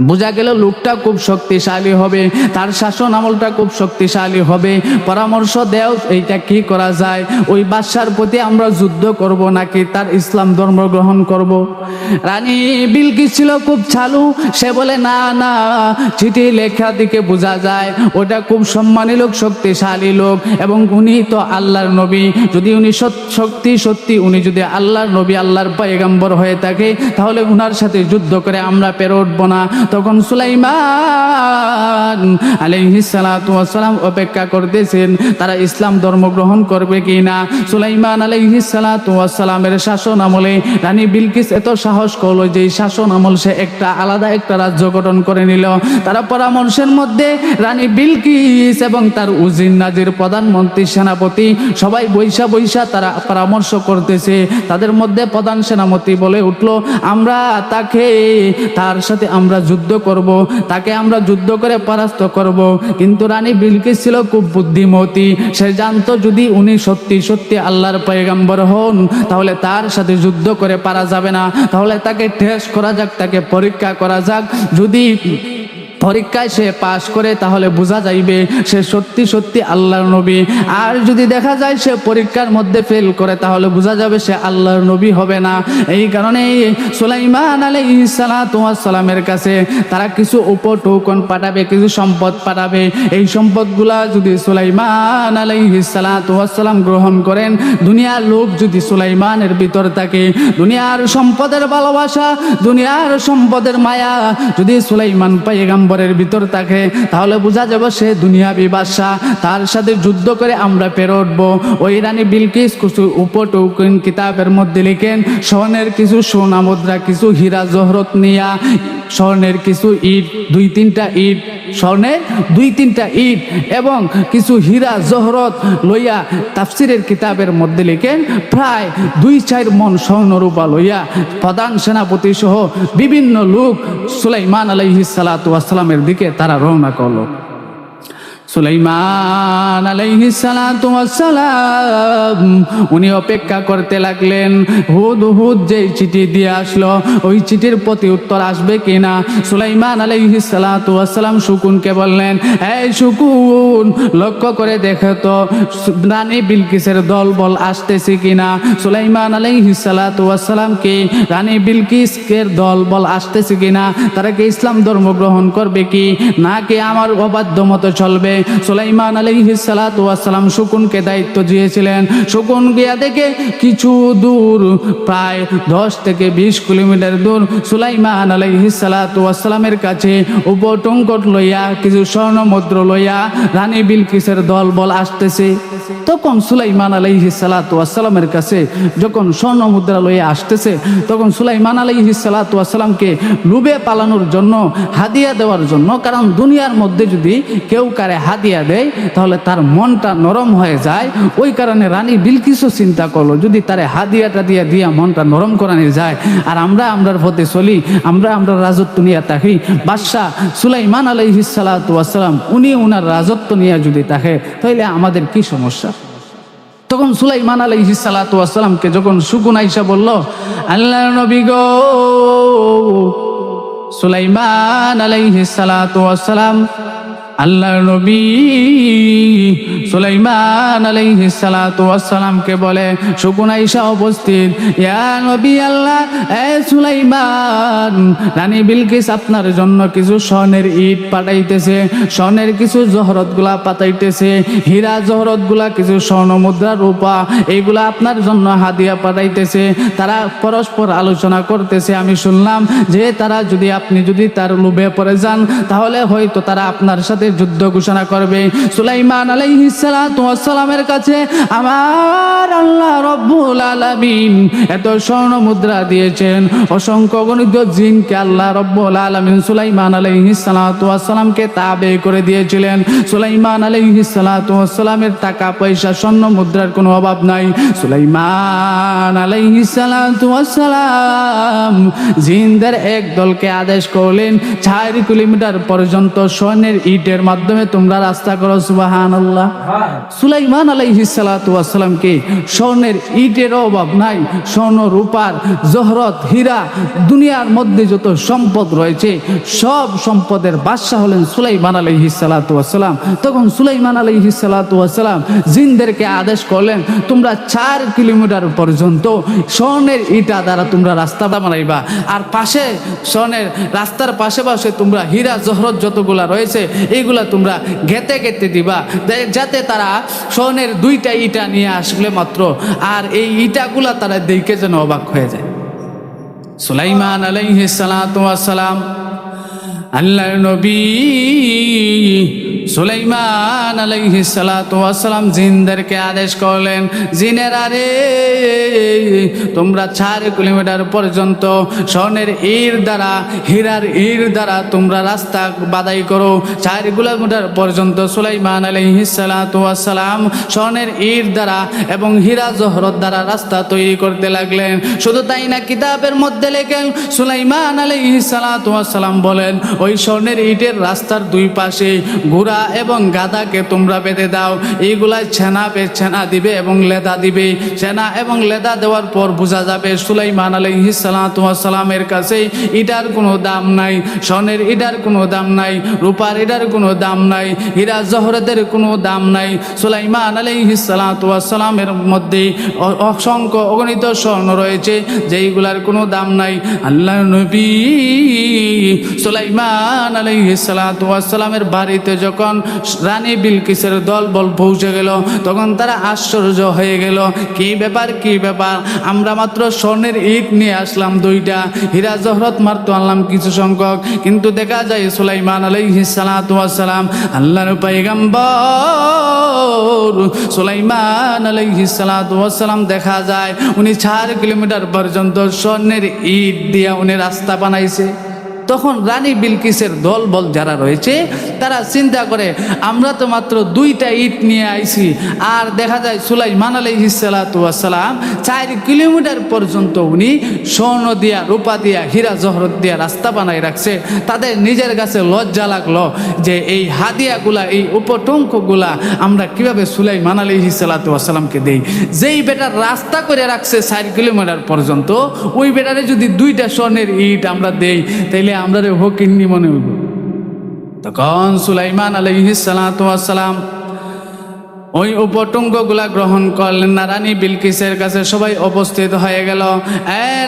বোঝা গেল লোকটা খুব শক্তিশালী হবে, তার শাসন আমলটা খুব শক্তিশালী হবে। পরামর্শ দেও এইটা কি করা যায়, ওই বাদশার প্রতি আমরা যুদ্ধ করব নাকি তার ইসলাম ধর্ম গ্রহণ করব? রানী বিলকিস ছিল খুব চালু। সে বলে, না না, চিঠি লেখা দিকে বোঝা যায় ওটা খুব সম্মানী লোক, শক্তিশালী লোক, এবং উনি তো আল্লাহর নবী। যদি উনি সত্যি উনি যদি আল্লাহর নবী, আল্লাহর পয়গম্বর হয়ে থাকে, তাহলে উনার সাথে যুদ্ধ করে আমরা পেরে উঠবো না। তখন সুলাইমান আলাইহিস সালাতু ওয়াস সালাম অপেক্ষা করতেছেন তারা ইসলাম ধর্ম গ্রহণ করবে কিনা। সুলাইমান আলাইহিস সালাতু ওয়াস সালামের শাসন আমলে রানী বিলকিস এত সাহস করলো যে শাসন আমল সে একটা আলাদা একটা রাজ্য গঠন করে নিল। তারা পরামর্শের মধ্যে রানী বিলকিস এবং তার উজির নাজির, প্রধানমন্ত্রী, সেনাপতি সবাই বৈশা তারা পরামর্শ করতেছে। তাদের মধ্যে প্রধান সেনাপতি বলে উঠলো, আমরা তার সাথে আমরা যুদ্ধ করব, তাকে আমরা যুদ্ধ করে পরাস্ত করব। কিন্তু রানী বিলকিস ছিল খুব বুদ্ধিমতী। সে জানতো যদি উনি সত্যি আল্লাহর পয়গম্বর হন, তাহলে তার সাথে যুদ্ধ করে পারা যাবে না। তাহলে তাকে টেস্ট করা যাক, তাকে পরীক্ষা করা যাক। যদি পরীক্ষায় সে পাশ করে তাহলে বোঝা যাইবে সে সত্যি আল্লাহর নবী। আর যদি দেখা যায় সে পরীক্ষার মধ্যে ফেল করে, তাহলে বোঝা যাবে সে আল্লাহর নবী হবে না। এই কারণে সুলাইমান আলাইহিস সালাতু ওয়াস সালামের কাছে তারা কিছু উপটোকন পাঠাবে, কিছু সম্পদ পাঠাবে। এই সম্পদগুলা যদি সুলাইমান আলাইহিস সালাতু ওয়াস সালাম গ্রহণ করেন, দুনিয়ার লোক যদি সুলাইমানের ভিতর থাকে, দুনিয়ার সম্পদের ভালোবাসা, দুনিয়ার সম্পদের মায়া যদি সুলাইমান পয়গম্বরের ভিতর থাকে, তাহলে বোঝা যাবে সে দুনিয়াবি বাদশা। তার সাথে যুদ্ধ করে আমরা পেরে উঠবো। ওই রানী বিলকিস কিছু উপটোকন কিতাবের মধ্যে লিখেন, স্বর্ণের কিছু সোনা মুদ্রা, কিছু হীরা জহরত নিয়া, স্বর্ণের কিছু ইট, 2-3টা ইট, স্বর্ণের 2-3টা ইট এবং কিছু হীরা জহরত লইয়া তাফসিরের কিতাবের মধ্যে লিখেন প্রায় 2-4 মণ স্বর্ণরূপা লইয়া প্রধান সেনাপতি সহ বিভিন্ন লোক সুলাইমান আলাইহিস সালাতু ওয়াস সালামের দিকে তারা রওনা করলো। সুলাইমান আলাইহিস সালাতু ওয়াস সালাম উনি অপেক্ষা করতে লাগলেন হুদ যে চিঠি দিয়ে আসলো ওই চিঠির প্রতি উত্তর আসবে কিনা। সুলাইমান আলাইহিস সালাতু ওয়াস সালাম শকুনকে বললেন, এই শকুন, লক্ষ্য করে দেখো তো রানী বিলকিসের দলবল আসতেছে কিনা। সুলাইমান আলাইহিস সালাতু ওয়াস সালামকে রানী বিলকিসের দলবল আসতেছে কিনা, তারা কি ইসলাম ধর্ম গ্রহণ করবে কি নাকি আমার অবাধ্য মতো চলবে। সুলাইমান আলাইহিস সালাতু ওয়াস সালাম শকুনকে দায়িত্ব দিয়েছিলেন। শকুন গিয়া দেখে কিছু দূর, প্রায় 10 থেকে 20 কিলোমিটার দূর, সুলাইমান আলাইহিস সালাতু ওয়াস সালামের কাছে উপটঙ্কট লইয়া কিছু স্বর্ণ মুদ্রা লইয়া রানী বিলকিসের দল বল আসতেছে। তখন সুলাইমান আলাইহিস সালাতু ওয়াস সালামের কাছে যখন স্বর্ণ মুদ্রা লইয়া আসতেছে, তখন সুলাইমান আলাইহিস সালাতু ওয়াস সালামকে লুবে পালানোর জন্য, হাদিয়া দেওয়ার জন্য, কারণ দুনিয়ার মধ্যে যদি কেউ কারে হাদিয়া দেয় তাহলে তার মনটা নরম হয়ে যায়। ওই কারণে রানী বিলকিসও চিন্তা করলো যদি তারে হাদিয়াটা দিয়া মনটা নরম করানো যায়, আর আমরার পথে চলি, আমরা রাজত্ব নিয়ে থাকি। বাদশাহ সুলাইমান আলাইহিস সালাতু ওয়াস সালাম উনি উনার রাজত্ব নিয়ে যদি থাকে, তাহলে আমাদের কি সমস্যা। তখন সুলাইমান আলাইহিস সালাতু ওয়াস সালামকে যখন শকুন আইসা বলল, আল্লাহর নবী গো, সুলাইমান আলাইহিস সালাতু ওয়াস সালাম আল্লাহর নবী সুলাইমান আলাইহিস সালাতু ওয়াস সালামকে বলে, শকুন আয়েশা উপস্থিত, ইয়া নবী আল্লাহ, এ সুলাইমান, রানী বিলকিস আপনার জন্য কিছু স্বর্ণের ইট পাঠাইতেছে, স্বর্ণের কিছু জহরত গুলা পাঠাইতেছে, হীরা জহরত গুলা, কিছু স্বর্ণ মুদ্রা, রূপা, এইগুলা আপনার জন্য হাদিয়া পাঠাইতেছে। তারা পরস্পর আলোচনা করতেছে। আমি শুনলাম যে তারা যদি, আপনি যদি তার লোভে পড়ে যান, তাহলে হয়তো তারা আপনার সাথে যুদ্ধ ঘোষণা করবে। সুলাইমান আলাইহিস সালাতু ওয়াস সালামের কাছে আমার আল্লাহ রব্বুল আলামিন এত স্বর্ণ মুদ্রা দিয়েছেন, অসংখ্য গণিত জিনকে আল্লাহ রব্বুল আলামিন সুলাইমান আলাইহিস সালাতু ওয়াস সালামকে তাবে করে দিয়েছিলেন। সুলাইমান আলাইহিস সালাতু ওয়াস সালামের টাকা পয়সা স্বর্ণ মুদ্রার কোনো অভাব নাই। সুলাইমান আলাইহিস সালাতু ওয়াস সালাম জিনদের এক দলকে আদেশ করলেন, 4 কিলোমিটার পর্যন্ত স্বর্ণের ইটের মাধ্যমে তোমরা রাস্তা করো। সুবহানাল্লাহ। সুলাইমান আলাইহিস সালাতু ওয়াস সালামকে স্বর্ণের ইটের অভাব নাই। স্বর্ণ, রূপার, জহরত, হীরা, দুনিয়ার মধ্যে যত সম্পদ রয়েছে সব সম্পদের বাদশা হলেন সুলাইমান আলাইহিস সালাতু ওয়াস সালাম। তখন সুলাইমান আলাইহিস সালাতু ওয়াস সালাম জিনদেরকে আদেশ করলেন, তোমরা 4 কিলোমিটার পর্যন্ত স্বর্ণের ইটা দ্বারা তোমরা রাস্তা বানাইবা, আর পাশে স্বর্ণের রাস্তার পাশে পাশে তোমরা হীরা জহরত যতগুলা রয়েছে এইগুলা তোমরা গেতে গেতে দিবা, যাতে তারা স্বর্ণের 2টা ইটা নিয়ে আসলে মাত্র আর এই ইটাগুলা তারা দেখে যেন অবাক হয়ে যায়। সুলাইমান আলাইহিস সালাতু ওয়াস সালাম, আল্লাহর নবী সুলাইমান আলাইহিস সালাতু ওয়াস সালাম জিনদেরকে আদেশ করলেন, জিনেরা রে, তোমরা 4 কিলোমিটার পর্যন্ত স্বর্ণের ইট দ্বারা, হীরার ইট দ্বারা তোমরা রাস্তা বাদাই করো। 4 কিলোমিটার পর্যন্ত সুলাইমান আলাইহিস সালাতু ওয়াস সালাম স্বর্ণের ইট দ্বারা এবং হীরা জহরত দ্বারা রাস্তা তৈরি করতে লাগলেন। শুধু তাই না, কিতাবের মধ্যে লেখেন সুলাইমান আলাইহিস সালাতু ওয়াস সালাম বলেন, ওই স্বর্ণের ইটের রাস্তার 2 পাশে ঘোড়া এবং গাধাকে তোমরা বেঁধে দাও, এইগুলাই ছেনা দিবে এবং লেদা দিবে। ছেনা এবং লেদা দেওয়ার পর বোঝা যাবে সুলাইমান আলাইহিস সালাতু ওয়াস সালামের কাছে ইটার কোনো দাম নাই, স্বর্ণের ইটার কোনো দাম নাই, রূপার ইটার কোনো দাম নাই, হীরা জহরতের কোনো দাম নাই। সুলাইমান আলাইহিস সালাতু ওয়াস সালামের মধ্যে অসংখ্য অগণিত স্বর্ণ রয়েছে যেইগুলার কোনো দাম নাই। আল্লাহর নবী সুলাইমান আলাইহিস সালাতু ওয়াস সালামের বাড়িতে যখন রানী বিলকিসের দলবল পৌঁছে গেল, তখন তারা আশ্চর্য হয়ে গেল, কি ব্যাপার, কি ব্যাপার, আমরা মাত্র স্বর্ণের ইট নিয়ে আসলাম 2টা, হীরা জহরত মাত্র আনলাম কিছু সংখ্যক, কিন্তু দেখা যায় সুলাইমান আলাইহিস সালাতু ওয়াস সালাম আল্লাহর পয়গম্বর সুলাইমান আলাইহিস সালাতু ওয়াস সালাম দেখা যায় উনি 4 কিলোমিটার পর্যন্ত স্বর্ণের ইট দিয়ে উনি রাস্তা বানাইছে। তখন রানী বিলকিসের দলবল যারা রয়েছে তারা চিন্তা করে, আমরা তো মাত্র 2টা ইট নিয়ে আইছি, আর দেখা যায় সুলাইমান আলাইহিস সালাতু ওয়াস সালাম 4 কিলোমিটার পর্যন্ত উনি স্বর্ণ দিয়া, রূপা দিয়া, হীরা জহরত দিয়া রাস্তা বানাই রাখছে। তাদের নিজের কাছে লজ্জা লাগলো যে এই হাদিয়াগুলা, এই উপটঙ্কগুলা আমরা কিভাবে সুলাইমান আলাইহিস সালাতু ওয়াস সালামকে দেই। যেই বেটার রাস্তা করে রাখছে 4 কিলোমিটার পর্যন্ত, ওই বেটারে যদি 2টা স্বর্ণের ইট আমরা দেই, তাইলে আমরা হকিন্নি মনে হইব। তখন সুলাইমান আলাইহিস সালাতু ওয়াস সালাম ওই উপটঙ্কগুলা গ্রহণ করলেন না। রানী বিলকিসের কাছে সবাই উপস্থিত হয়ে গেল।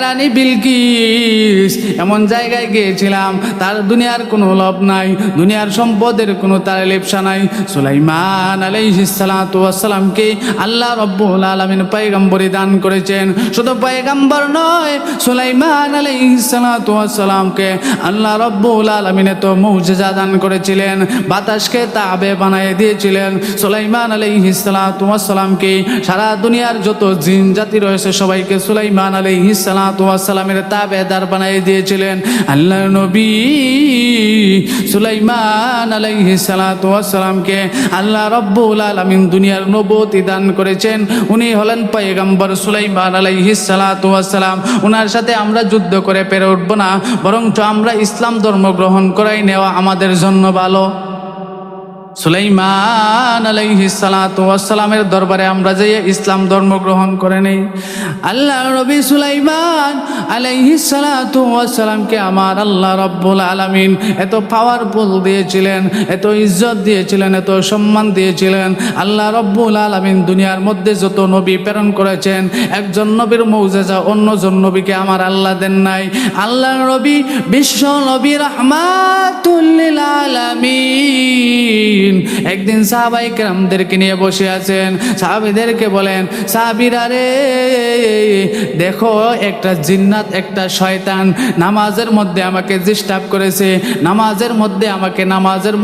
রানী বিলকিস, এমন জায়গায় গিয়েছিলাম তার দুনিয়ার কোনো লোভ নাই, দুনিয়ার সম্পদের কোনো তার লিপ্সা নাই। সুলাইমান আলাইহিস সালাতু ওয়াস সালামকে আল্লাহ রব্বুল আলামিন পয়গম্বরি দান করেছেন। শুধু পয়গম্বর নয়, সুলাইমান আলাইহিস সালাতু ওয়াস সালামকে আল্লাহ রব্বুল আলামিন তো মুজিজা দান করেছিলেন, বাতাসকে তাবে বানিয়ে দিয়েছিলেন। সুলাইমান আলাইহিস সালাতু ওয়াস সালামকে সারা দুনিয়ার যত জিন জাতি রয়েছে সবাইকে সুলাইমান আলাইহিস সালাতু ওয়াস সালামের তাবেদার বানিয়ে দিয়েছিলেন। আল্লাহর নবী সুলাইমান আলাইহিস সালাতু ওয়াস সালামকে আল্লাহ রব্বুল আলামিন দুনিয়ার নবুয়তি দান করেছেন। উনি হলেন পয়গম্বর সুলাইমান আলাইহিস সালাতু ওয়াস সালাম। ওনার সাথে আমরা যুদ্ধ করে পেরে উঠব না, বরঞ্চ আমরা ইসলাম ধর্ম গ্রহণ করাই নেওয়া আমাদের জন্য ভালো। সুলাইমান আলাইহিস সালাতু ওয়াস সালামের দরবারে আমরা যে ইসলাম ধর্ম গ্রহণ করে নেই। আল্লাহ নবী সুলাইমান আলাইহিস সালাতু ওয়াস সালামকে আমার আল্লাহ রাব্বুল আলামিন এত পাওয়ারফুল দিয়েছিলেন, এত ইজ্জত দিয়েছিলেন, এত সম্মান দিয়েছিলেন। আল্লাহ রাব্বুল আলামিন দুনিয়ার মধ্যে যত নবী প্রেরণ করেছেন, একজন নবীর মৌজেজা অন্যজন নবীকে আমার আল্লাহ দেন নাই। আল্লাহ নবী বিশ্ব নবী রাহমাতুল লিল আলামিন একদিন সাহাবায়ে কেরামদেরকে নিয়ে বসে আছেন। সাহাবীদেরকে বলেন, সাহাবীরা রে দেখো, একটা জিন্নাত, একটা শয়তান নামাজের মধ্যে আমাকে ডিস্টার্ব করেছে, নামাজের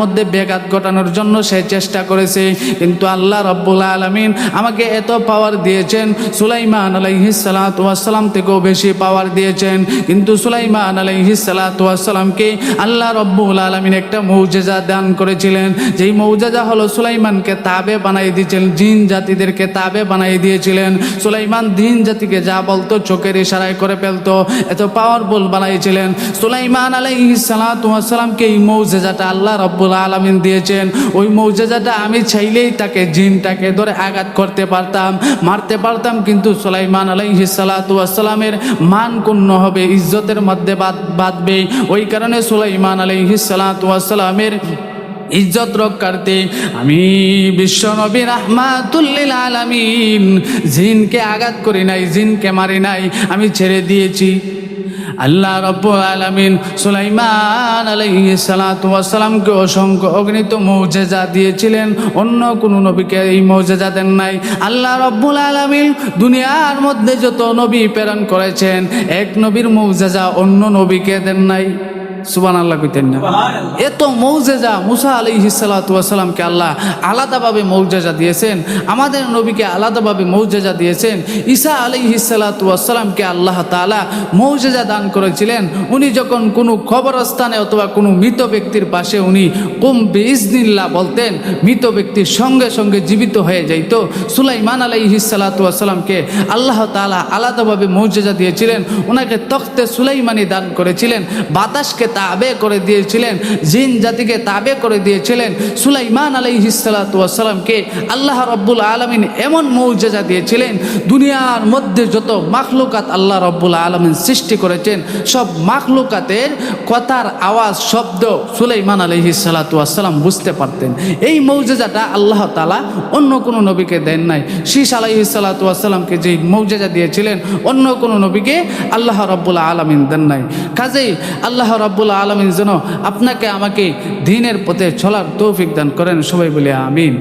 মধ্যে ব্যাঘাত ঘটানোর জন্য সে চেষ্টা করেছে। কিন্তু আল্লাহ রাব্বুল আলামিন আমাকে এত পাওয়ার দিয়েছেন, সুলাইমান আলাইহিস সালাতু ওয়াস সালাম থেকেও বেশি পাওয়ার দিয়েছেন। কিন্তু সুলাইমান আলাইহিস সালাতু ওয়াস সালামকে আল্লাহ রাব্বুল আলামিন একটা মুজিজা দান করেছিলেন। যেই মুজিজা হলো সুলাইমানকে তাবে বানাই দিয়েছিলেন, জিন জাতিদেরকে তাবে বানাই দিয়েছিলেন। সুলাইমান জিন জাতিকে যা বলতো চোখের ইশারায় করে ফেলতো, এত পাওয়ারফুল বানাইছিলেন। সুলাইমান আলাইহিস সালাতু ওয়াস সালামকে এই মুজিজাটা আল্লাহ রাব্বুল আলামিন দিয়েছেন। ওই মুজিজাটা আমি চাইলেই তাকে জিনটাকে ধরে আঘাত করতে পারতাম, মারতে পারতাম, কিন্তু সুলাইমান আলাইহিস সালাতু ওয়াস সালামের মান ক্ষুণ্ণ হবে, ইজ্জতের মধ্যে বাঁধবে। ওই কারণে সুলাইমান আলাইহিস সালাতু ওয়াস সালামের ইজ্জত রক্ষার্থে আমি বিশ্ব নবী রাহমাতুল লিল আলামিন জিনকে আঘাত করি নাই, জিনকে মারি নাই, আমি ছেড়ে দিয়েছি। আল্লাহ রাব্বুল আলামিন সুলাইমান আলাইহিস সালাতু ওয়াস সালামকে অসংখ্য অগণিত মুজিজা দিয়েছিলেন, অন্য কোনো নবীকে এই মুজিজা দেন নাই। আল্লাহ রাব্বুল আলামিন দুনিয়ার মধ্যে যত নবী প্রেরণ করেছেন, এক নবীর মুজিজা অন্য নবীকে দেন নাই। সুবহানাল্লাহ কইতেন না? এত মুজিজা মুসা আলাইহিস সালাতু ওয়াস সালামকে আল্লাহ আলাদাভাবে মুজিজা দিয়েছেন, আমাদের নবীকে আলাদাভাবে মুজিজা দিয়েছেন। ঈসা আলাইহিস সালাতু ওয়াস সালামকে আল্লাহ তাআলা মুজিজা দান করেছিলেন। উনি যখন কোনো কবরস্থানে অথবা কোনো মৃত ব্যক্তির পাশে উনি কুম বিইজনিল্লাহ বলতেন, মৃত ব্যক্তির সঙ্গে সঙ্গে জীবিত হয়ে যাইত। সুলাইমান আলাইহিস সালাতু ওয়াস সালামকে আল্লাহ তাআলা আলাদাভাবে মুজিজা দিয়েছিলেন। ওনাকে তখতে সুলাইমানি দান করেছিলেন, বাতাসকে তাবে করে দিয়েছিলেন, জিন জাতিকে তাবে করে দিয়েছিলেন। সুলাইমান আলাইহিস সালাতু ওয়াস সালামকে আল্লাহ রাব্বুল আলামিন এমন মুজিজা দিয়েছিলেন, দুনিয়ার মধ্যে যত মাখলুকাত আল্লাহ রাব্বুল আলামিন সৃষ্টি করেছেন, সব মাখলুকাতের কথার আওয়াজ, শব্দ সুলাইমান আলাইহিস সালাতু ওয়াস সালাম বুঝতে পারতেন। এই মুজিজাটা আল্লাহ তাআলা অন্য কোনো নবীকে দেন নাই। শীশ আলাইহিস সালাতু ওয়াস সালামকে যে মুজিজা দিয়েছিলেন, অন্য কোনো নবীকে আল্লাহ রাব্বুল আলামিন দেন নাই। কাজেই আল্লাহ রাব্বুল আলামিন যেন আপনাকে আমাকে দ্বীনের পথে চলার তৌফিক দান করেন। সবাই বলে আমিন।